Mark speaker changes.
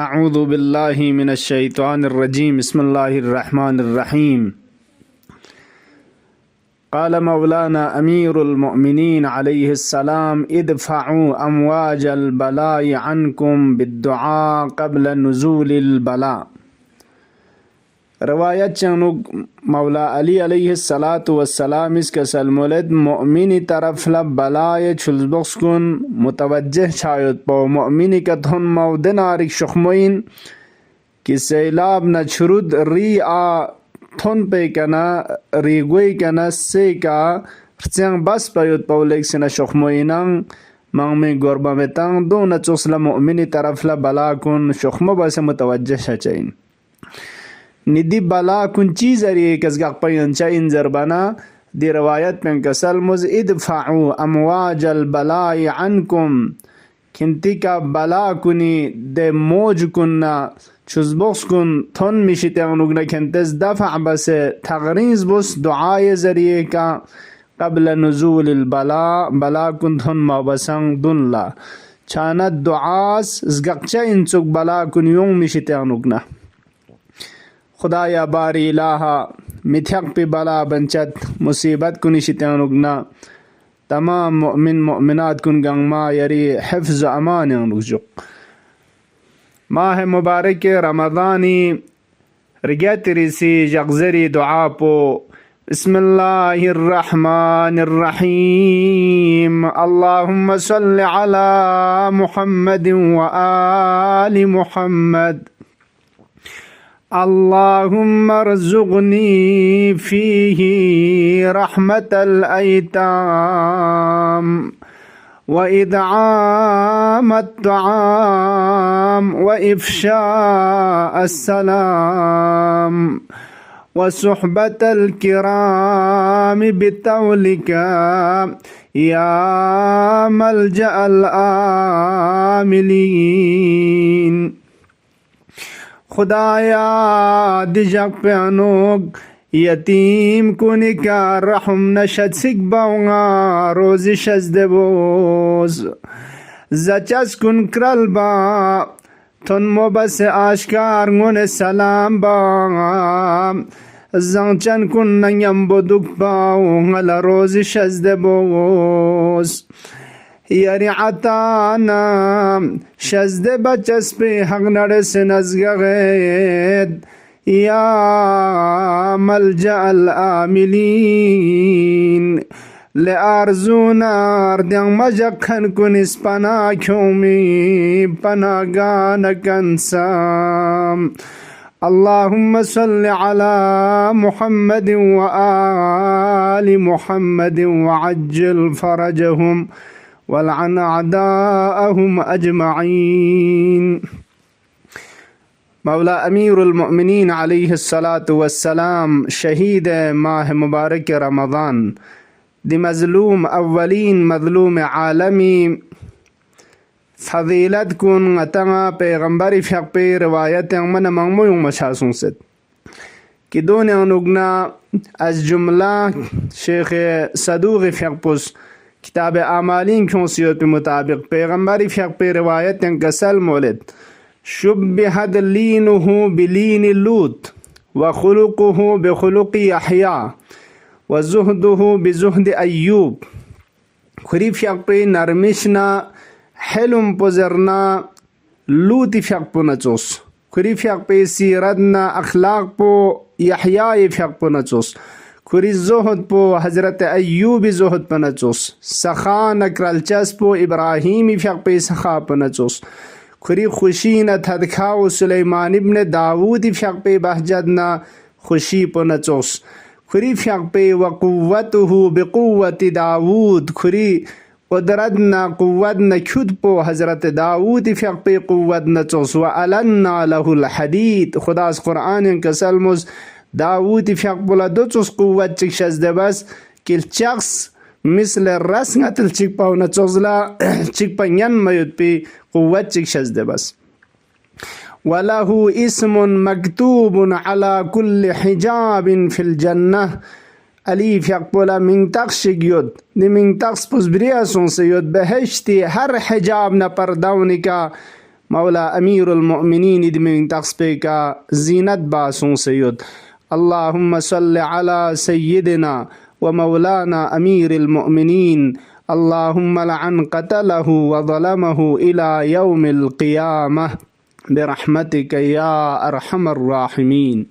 Speaker 1: أعوذ بالله من الشيطان الرجيم. بسم الله الرحمن الرحيم. قال مولانا أمير المؤمنين عليه السلام: ادفعوا أمواج البلاء عنكم بالدعاء قبل نزول البلاء. رواية چنوك مولا علي عليه الصلاة والسلام اس کسل مولد مؤمنی طرف لبلاء چلزبخص کن متوجه شاید پا مؤمنی که تون مودن آرک شخموین که سیلاب نچرود ری آ تون پی کنا ریگوی کنا سی کا رچنگ بس پاید پاولیک سنا شخموینان مانگمی گربا میتان دو نچوصل مؤمنی طرف لبلاء کن شخمو بس متوجه شاچین ندی بلا کن چیز اری کزگاق پینچا این زربانا دی روایت من کسل مز ادفعوا امواج البلاء عنکم کنتی کا بلا کنی دی موج کننا چوزبخص کن تون میشی تغنوگنا کنتز دفع بس تغریز بس دعای ذریعے کا قبل نزول البلاء بلا کن تون ما بسنگ دن لا چاند دعاس زگاقچا انچوک بلا کن یون میشی تغنوگنا خدایا باری الہا متحق پی بلا بنچت مصیبت کنی شتیانوگنا تمام مؤمن مؤمنات کن گنگ ما یری حفظ و امان انوجق ماہ مبارک رمضانی رگیت ریسی جغزری دعا پو بسم اللہ الرحمن الرحیم اللہم صل علی محمد و آل محمد اللهم ارزقني فيه رحمة الأيتام وإدعام الطعام وإفشاء السلام وصحبة الكرام بتولك يا ملجأ الآملين. خدایا دیجاک پیانوگ یتیم کنی که رحم نشد سک باونگا روزی شزد بوز زچس کن کرل با تن مبس آشکار گون سلام با زنچن کن نیم بدوک باونگا لروزی شزد بوز یاری عطانا شزد بچس پی حق نرس نزگغید یا ملجأ الآملین لارزونا اردیان مجقن کنس پنا کیومی پناگان کنسام اللهم صل على محمد وآل محمد وعجل فرجهم ولعن أعداءهم أجمعين. مولا أمير المؤمنين عليه الصلاة والسلام شهيد ماه مبارك رمضان دي مظلوم أولين مظلوم عالمي فضیلت کن اتنا پیغمبر فیق پی روایت من مغموی مشاسون ست که دون انوگنا از جمله شیخ صدوق فیق پس کتاب اعمالین کنسیوت پی مطابق پیغمبر فیق پی روایت کسل مولد شبهد لینه بلین لوط وخلقه بخلق یحیی وزهده بزهد ایوب. خری فیق پی نرمشنا حلم پزرنا لوط فیق پو نچوس. خری فیق پی سیرتنا اخلاق پو یحیی فیق پو نچوس. خری زهد پو حضرت ایوب زهد پو نچوس. سخا نکرالچس پو ابراهیم فیق پی سخا پو نچوس. خری خوشی نتدخاو سلیمان ابن داود فیق پی بہجدنا خوشی پو نچوس. خری فیق پی وقوته بقوت داود. خری قدرتنا قوتنا کھد پو حضرت داود فیق پی قوتنا چوس. وَأَلَنَّا لَهُ الْحَدِيد. خدا اس قرآن کسل مز داود فیق پولا دو چوس قوت چک شزده بس کل چخص مثل رسنگ تل چک پاونا چوزلا چک پا ین میود پی قوت چک شزده بس. وَلَهُ اسم مكتوب على كل حجاب في الجنة. علی فیق پولا منتقش گیود دی منتقش پس بریا سون سیود بهشتی هر حجاب نا پردونی کا مولى أمير المؤمنين دمين تقسبك زينت باسون سيد. اللهم صل على سيدنا ومولانا أمير المؤمنين. اللهم لعن قتله وظلمه إلى يوم القيامة برحمتك يا أرحم الراحمين.